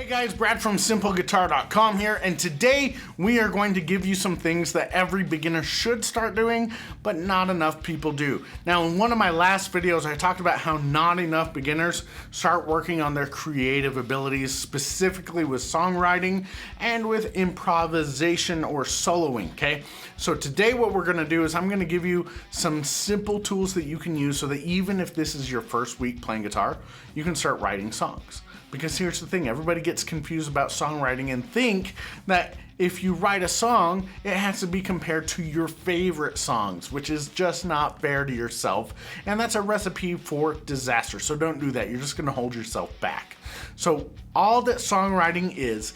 Hey guys, Brad from SimpleGuitar.com here, and today we are going to give you some things that every beginner should start doing, but not enough people do. Now, in one of my last videos, I talked about how not enough beginners start working on their creative abilities, specifically with songwriting and with improvisation or soloing, okay? So today what we're gonna do is I'm gonna give you some simple tools that you can use so that even if this is your first week playing guitar, you can start writing songs. Because here's the thing, everybody gets confused about songwriting and think that if you write a song, it has to be compared to your favorite songs, which is just not fair to yourself. And that's a recipe for disaster. So don't do that. You're just gonna hold yourself back. So all that songwriting is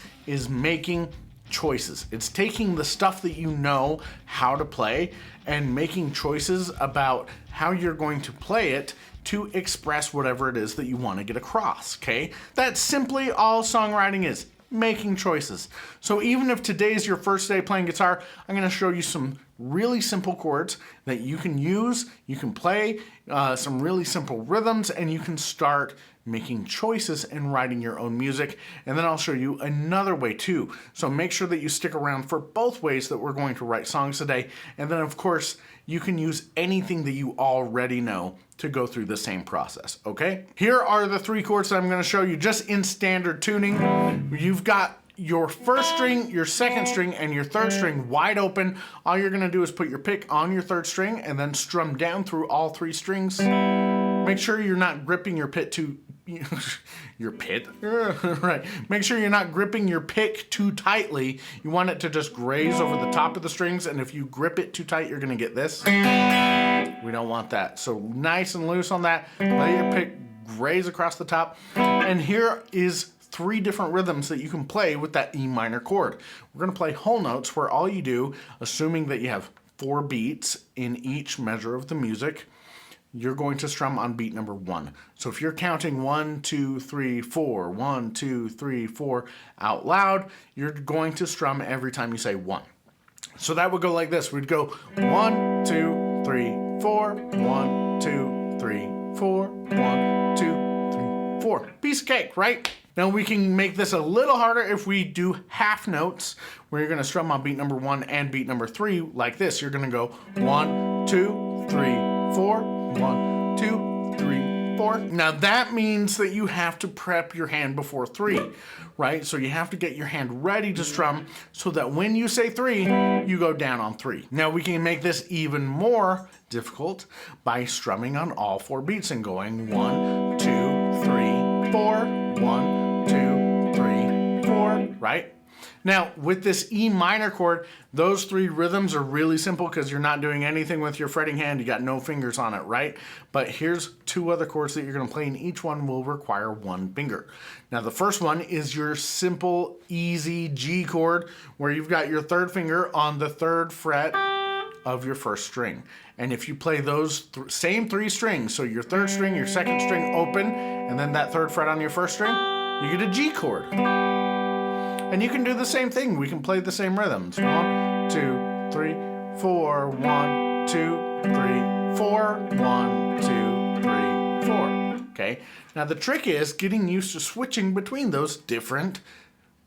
making choices. It's taking the stuff that you know how to play and making choices about how you're going to play it to express whatever it is that you want to get across, okay? That's simply all songwriting is, making choices. So even if today's your first day playing guitar, I'm gonna show you some really simple chords that you can use, you can play some really simple rhythms, and you can start making choices and writing your own music. And then I'll show you another way too. So make sure that you stick around for both ways that we're going to write songs today. And then of course, you can use anything that you already know to go through the same process, okay? Here are the three chords that I'm gonna show you just in standard tuning. You've got your first string, your second string, and your third string wide open. All you're gonna do is put your pick on your third string and then strum down through all three strings. Make sure you're not gripping your pick too, right. Make sure you're not gripping your pick too tightly. You want it to just graze over the top of the strings, and if you grip it too tight, you're gonna get this. We don't want that. So nice and loose on that. Let your pick graze across the top. And here is three different rhythms that you can play with that E minor chord. We're gonna play whole notes where all you do, assuming that you have 4 beats in each measure of the music, you're going to strum on beat number 1. So if you're counting 1, 2, 3, 4, 1, 2, 3, 4 out loud, you're going to strum every time you say 1. So that would go like this. We'd go 1, 2, 3, 4, 1, 2, 3, 4, 1, 2, 3, 4. Piece of cake, right? Now we can make this a little harder if we do half notes, where you're gonna strum on beat number 1 and beat number 3 like this. You're gonna go 1, 2, 3, 4, 1, 2, 3, 4. Now that means that you have to prep your hand before 3, right? So you have to get your hand ready to strum so that when you say 3, you go down on 3. Now we can make this even more difficult by strumming on all 4 beats and going 1, 2, 3, 4, 1, 2, 3, 4, right? Now, with this E minor chord, those 3 rhythms are really simple because you're not doing anything with your fretting hand. You got no fingers on it, right? But here's 2 other chords that you're going to play, and each one will require 1 finger. Now, the first one is your simple, easy G chord, where you've got your 3rd finger on the 3rd fret of your 1st string. And if you play those same 3 strings, so your 3rd string, your 2nd string open, and then that 3rd fret on your 1st string, you get a G chord. And you can do the same thing. We can play the same rhythms. 1, 2, 3, 4, 1, 2, 3, 4, 1, 2, 3, 4. Okay? Now the trick is getting used to switching between those different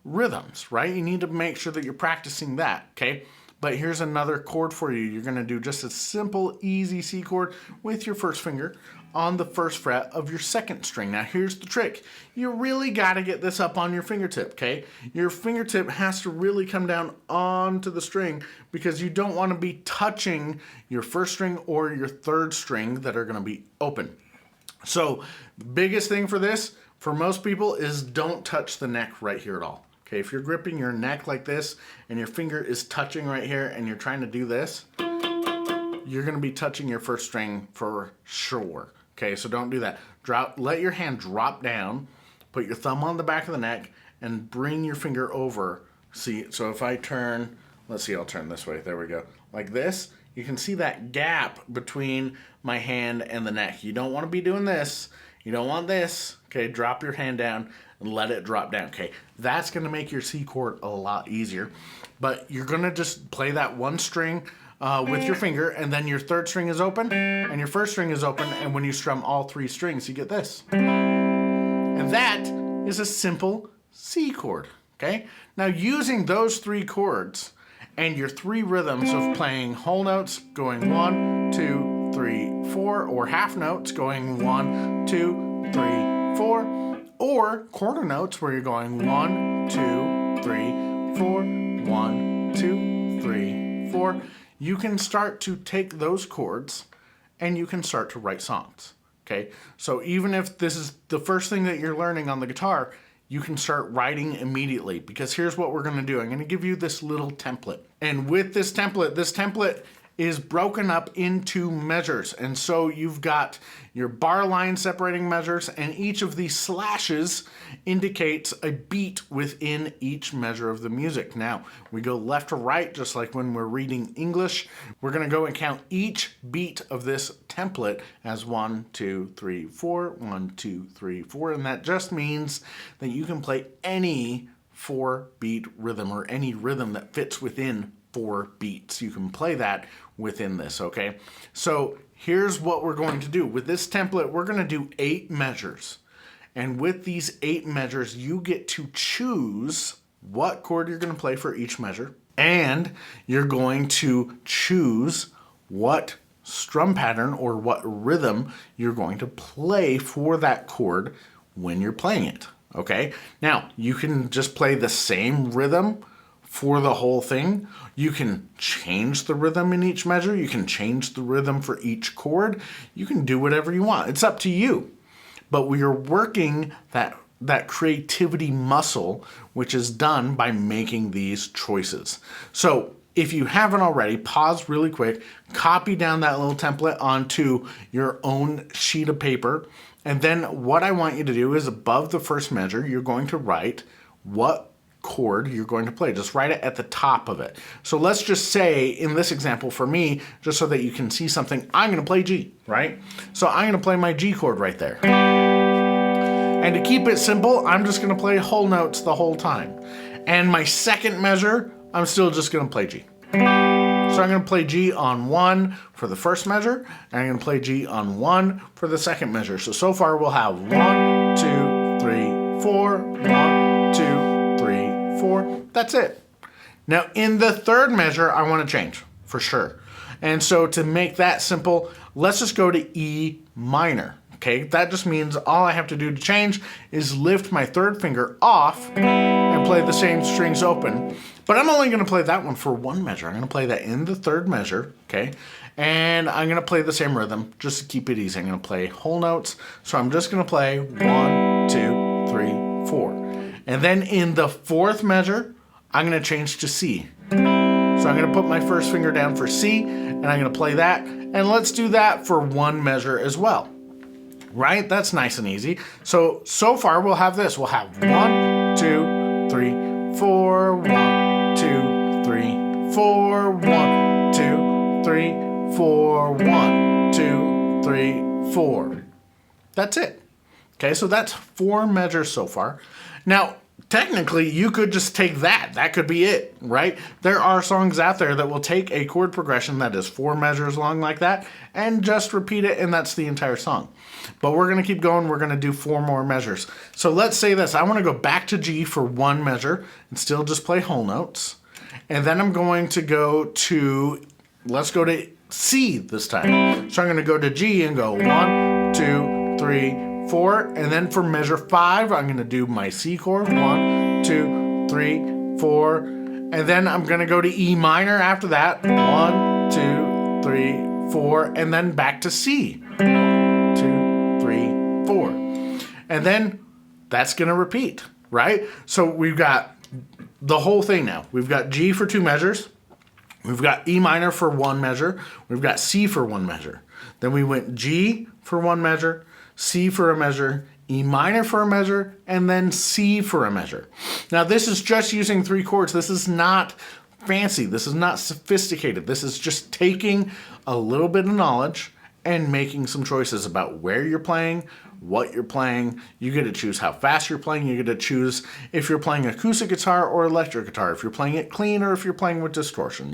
rhythms, right? You need to make sure that you're practicing that, okay? But here's another chord for you. You're gonna do just a simple, easy C chord with your 1st finger on the 1st fret of your 2nd string. Now here's the trick. You really gotta get this up on your fingertip, okay? Your fingertip has to really come down onto the string because you don't wanna be touching your 1st string or your 3rd string that are gonna be open. So the biggest thing for this, for most people, is don't touch the neck right here at all. Okay, if you're gripping your neck like this and your finger is touching right here and you're trying to do this, you're gonna be touching your 1st string for sure. Okay, so don't do that. Let your hand drop down, put your thumb on the back of the neck, and bring your finger over. See, so if I turn, let's see, I'll turn this way, there we go. Like this, you can see that gap between my hand and the neck. You don't wanna be doing this. You don't want this. Okay, drop your hand down and let it drop down. Okay, that's gonna make your C chord a lot easier. But you're gonna just play that 1 string with your finger, and then your 3rd string is open, and your 1st string is open, and when you strum all 3 strings, you get this. And that is a simple C chord, okay? Now using those 3 chords and your 3 rhythms of playing whole notes going 1, 2, 3, 4, or half notes going 1, 2, 3, 4, or quarter notes where you're going 1, 2, 3, 4, 1, 2, 3, 4, you can start to take those chords and you can start to write songs, okay? So even if this is the first thing that you're learning on the guitar, you can start writing immediately, because here's what we're gonna do. I'm gonna give you this little template. And with this template is broken up into measures. And so you've got your bar line separating measures, and each of these slashes indicates a beat within each measure of the music. Now, we go left to right, just like when we're reading English. We're gonna go and count each beat of this template as 1, 2, 3, 4, 1, 2, 3, 4, and that just means that you can play any 4-beat rhythm, or any rhythm that fits within 4 beats. You can play that within this, okay? So here's what we're going to do. With this template, we're gonna do 8 measures. And with these 8 measures, you get to choose what chord you're gonna play for each measure, and you're going to choose what strum pattern or what rhythm you're going to play for that chord when you're playing it, okay? Now, you can just play the same rhythm for the whole thing. You can change the rhythm in each measure. You can change the rhythm for each chord. You can do whatever you want. It's up to you. But we are working that creativity muscle, which is done by making these choices. So if you haven't already, pause really quick, copy down that little template onto your own sheet of paper. And then what I want you to do is, above the first measure, you're going to write what chord you're going to play. Just write it at the top of it. So let's just say, in this example for me, just so that you can see something, I'm going to play G, right? So I'm going to play my G chord right there. And to keep it simple, I'm just going to play whole notes the whole time. And my second measure, I'm still just going to play G. So I'm going to play G on 1 for the first measure, and I'm going to play G on 1 for the second measure. So far we'll have 1, 2, 3, 4, 1, 2, 3, 4. That's it. Now in the third measure, I want to change for sure. And so to make that simple, let's just go to E minor. Okay, that just means all I have to do to change is lift my third finger off and play the same strings open. But I'm only going to play that one for one measure. I'm going to play that in the third measure, okay? And I'm going to play the same rhythm just to keep it easy. I'm going to play whole notes. So I'm just going to play 1, 2, 3, 4. And then in the fourth measure, I'm going to change to C. So I'm going to put my first finger down for C, and I'm going to play that. And let's do that for one measure as well. Right? That's nice and easy. So far we'll have this. We'll have 1, 2, 3, 4, 1, 2, 3, 4, 1, 2, 3, 4, 1, 2, 3, 4. That's it. Okay, so that's 4 measures so far. Now, technically, you could just take that. That could be it, right? There are songs out there that will take a chord progression that is 4 measures long like that and just repeat it, and that's the entire song. But we're going to keep going. We're going to do 4 more measures. So let's say this. I want to go back to G for one measure and still just play whole notes. And then I'm going to go to, let's go to C this time. So I'm going to go to G and go 1, 2, 3, 4. And then for measure 5, I'm going to do my C chord. 1, 2, 3, 4. And then I'm going to go to E minor after that. 1, 2, 3, 4. And then back to C. 1, 2, 3, 4. And then that's going to repeat, right? So we've got the whole thing now. We've got G for 2 measures. We've got E minor for 1 measure. We've got C for 1 measure. Then we went G for 1 measure, C for a measure, E minor for a measure, and then C for a measure. Now this is just using 3 chords. This is not fancy. This is not sophisticated. This is just taking a little bit of knowledge and making some choices about where you're playing, what you're playing. You get to choose how fast you're playing. You get to choose if you're playing acoustic guitar or electric guitar, if you're playing it clean or if you're playing with distortion.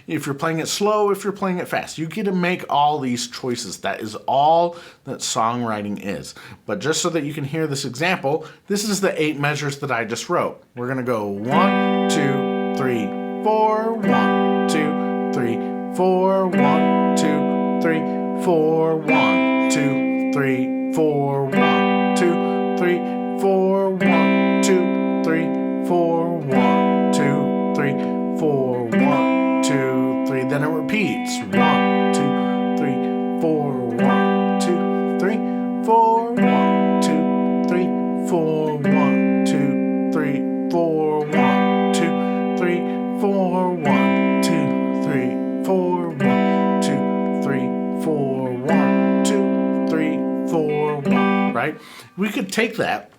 If you're playing it slow, if you're playing it fast. You get to make all these choices. That is all that songwriting is. But just so that you can hear this example, this is the 8 measures that I just wrote. We're going to go 1, 2, 3, 4, 1, 2, 3, 4, 1, 2, 3, 4, 1, 2, 3, 4, 1, 2, 3, 4, 1, 2, 3, 4, 1, 2, 3, 4, 1, 2, 3. Then it repeats. 1, 2, 3, 4, 1, 2, 3, 4, 1, 2, 3, 4, 1, 2, 3, 4, 1, 2, 3, 4, 1, 2, 3, 4, 1, 2, 3, 4, 1, 2, 3, 4, 1, right? We could take that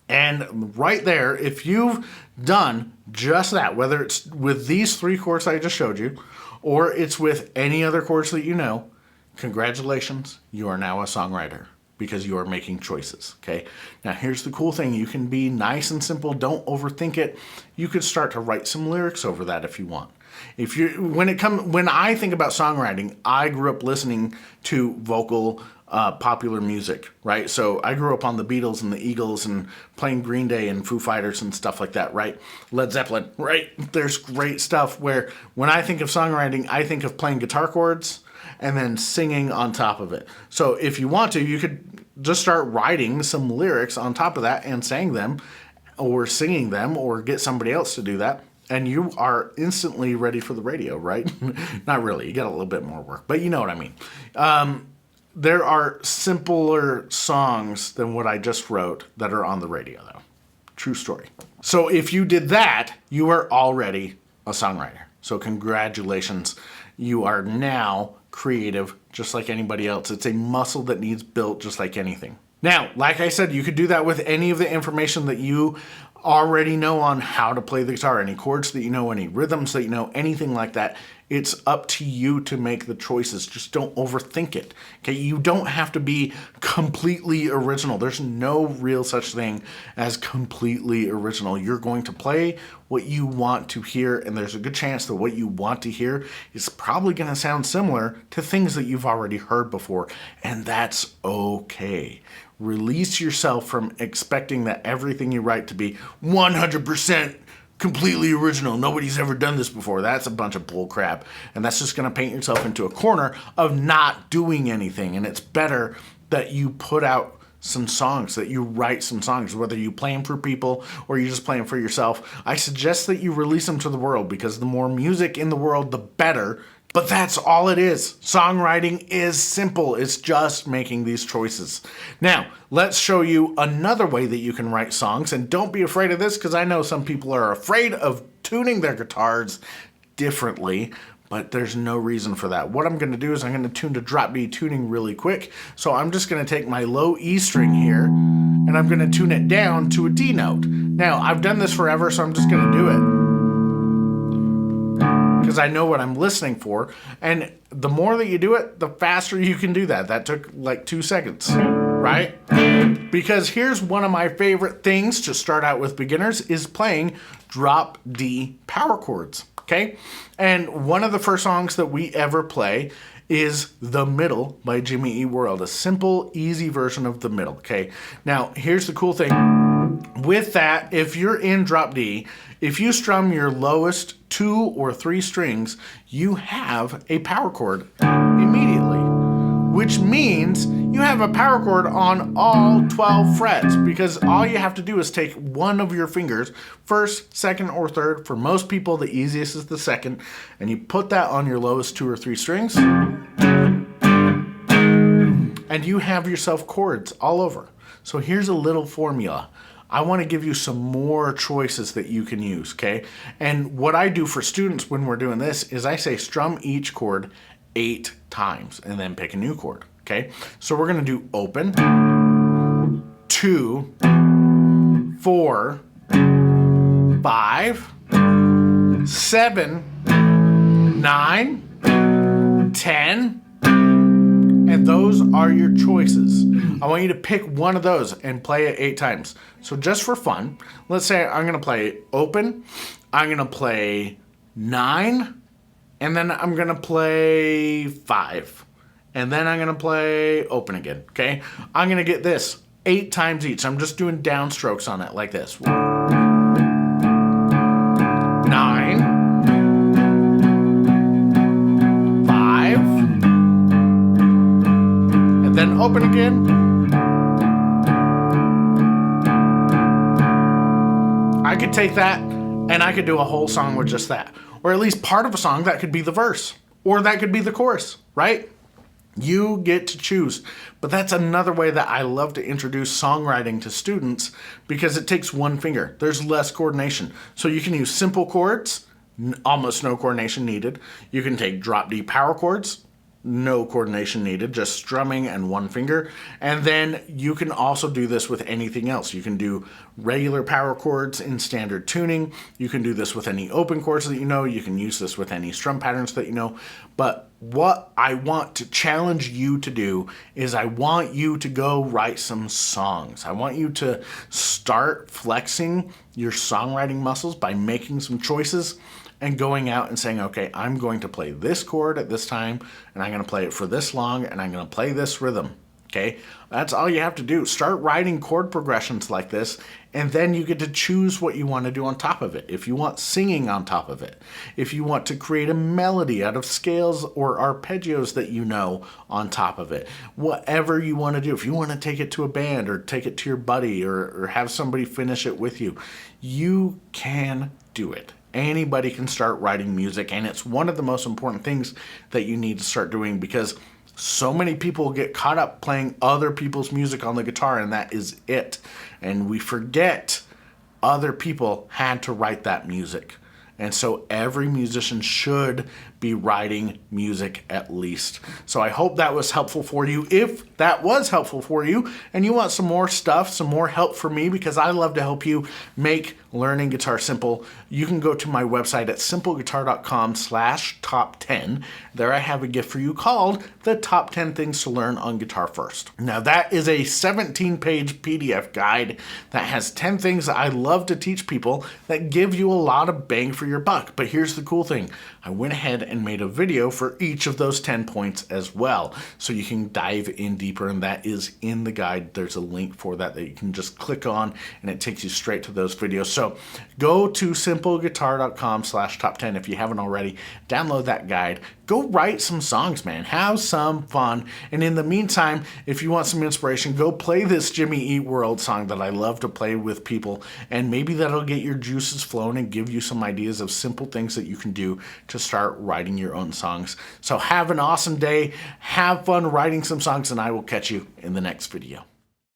and right there, if you've done just that, whether it's with these 3 chords I just showed you, or it's with any other chords that you know, congratulations, you are now a songwriter because you are making choices, okay? Now here's the cool thing, you can be nice and simple, don't overthink it. You could start to write some lyrics over that if you want. When I think about songwriting, I grew up listening to vocal popular music, right? So I grew up on the Beatles and the Eagles and playing Green Day and Foo Fighters and stuff like that, right? Led Zeppelin, right? There's great stuff where when I think of songwriting, I think of playing guitar chords and then singing on top of it. So if you want to, you could just start writing some lyrics on top of that and saying them or singing them or get somebody else to do that. And you are instantly ready for the radio, right? Not really, you got a little bit more work, but you know what I mean. There are simpler songs than what I just wrote that are on the radio, though. True story. So if you did that, you are already a songwriter. So congratulations. You are now creative, just like anybody else. It's a muscle that needs built just like anything. Now, like I said, you could do that with any of the information that you already know on how to play the guitar, any chords that you know, any rhythms that you know, anything like that. It's up to you to make the choices. Just don't overthink it. Okay, you don't have to be completely original. There's no real such thing as completely original. You're going to play what you want to hear, and there's a good chance that what you want to hear is probably going to sound similar to things that you've already heard before, and that's okay. Release yourself from expecting that everything you write to be 100% completely original. Nobody's ever done this before. That's a bunch of bull crap. And that's just going to paint yourself into a corner of not doing anything. And it's better that you put out some songs, that you write some songs, whether you play them for people or you just play them for yourself. I suggest that you release them to the world because the more music in the world, the better. But that's all it is. Songwriting is simple. It's just making these choices. Now, let's show you another way that you can write songs. And don't be afraid of this because I know some people are afraid of tuning their guitars differently, but there's no reason for that. What I'm going to do is I'm going to tune to drop D tuning really quick. So I'm just going to take my low E string here and I'm going to tune it down to a D note. Now, I've done this forever, so I'm just going to do it because I know what I'm listening for. And the more that you do it, the faster you can do that. That took like 2 seconds, right? Because here's one of my favorite things to start out with beginners is playing drop D power chords, okay? And one of the first songs that we ever play is The Middle by Jimmy Eat World, a simple, easy version of The Middle, okay? Now, here's the cool thing. With that, if you're in drop D, if you strum your lowest 2 or 3 strings, you have a power chord immediately, which means you have a power chord on all 12 frets because all you have to do is take one of your fingers, first, second, or third. For most people, the easiest is the second, and you put that on your lowest 2 or 3 strings, and you have yourself chords all over. So here's a little formula. I want to give you some more choices that you can use, okay? And what I do for students when we're doing this is I say strum each chord 8 times and then pick a new chord, okay? So we're going to do open, 2, 4, 5, 7, 9, 10, Those are your choices. I want you to pick one of those and play it 8 times. So just for fun, let's say I'm going to play open, I'm going to play 9, and then I'm going to play 5. And then I'm going to play open again, okay? I'm going to get this 8 times each. I'm just doing downstrokes on it like this. 9, and then open again. I could take that and I could do a whole song with just that. Or at least part of a song that could be the verse. Or that could be the chorus, right? You get to choose. But that's another way that I love to introduce songwriting to students because it takes one finger. There's less coordination. So you can use simple chords, almost no coordination needed. You can take drop D power chords, no coordination needed, just strumming and one finger. And then you can also do this with anything else. You can do regular power chords in standard tuning. You can do this with any open chords that you know. You can use this with any strum patterns that you know. But what I want to challenge you to do is I want you to go write some songs. I want you to start flexing your songwriting muscles by making some choices and going out and saying, okay, I'm going to play this chord at this time, and I'm going to play it for this long, and I'm going to play this rhythm, okay? That's all you have to do. Start writing chord progressions like this, and then you get to choose what you want to do on top of it. If you want singing on top of it, if you want to create a melody out of scales or arpeggios that you know on top of it, whatever you want to do. If you want to take it to a band or take it to your buddy or have somebody finish it with you, you can do it. Anybody can start writing music, and it's one of the most important things that you need to start doing because so many people get caught up playing other people's music on the guitar, and that is it. And we forget other people had to write that music. And so every musician should be writing music at least. So I hope that was helpful for you. If that was helpful for you and you want some more stuff, some more help from me, because I love to help you make learning guitar simple, you can go to my website at simpleguitar.com/top10. There I have a gift for you called the Top 10 Things to Learn on Guitar First. Now that is a 17-page PDF guide that has 10 things that I love to teach people that give you a lot of bang for your buck. But here's the cool thing. I went ahead and made a video for each of those 10 points as well. So you can dive in deeper, and that is in the guide. There's a link for that you can just click on, and it takes you straight to those videos. So go to simpleguitar.com/top10 if you haven't already. Download that guide. Go write some songs, man. Have some fun. And in the meantime, if you want some inspiration, go play this Jimmy Eat World song that I love to play with people. And maybe that'll get your juices flowing and give you some ideas of simple things that you can do to start writing your own songs. So have an awesome day. Have fun writing some songs, and I will catch you in the next video.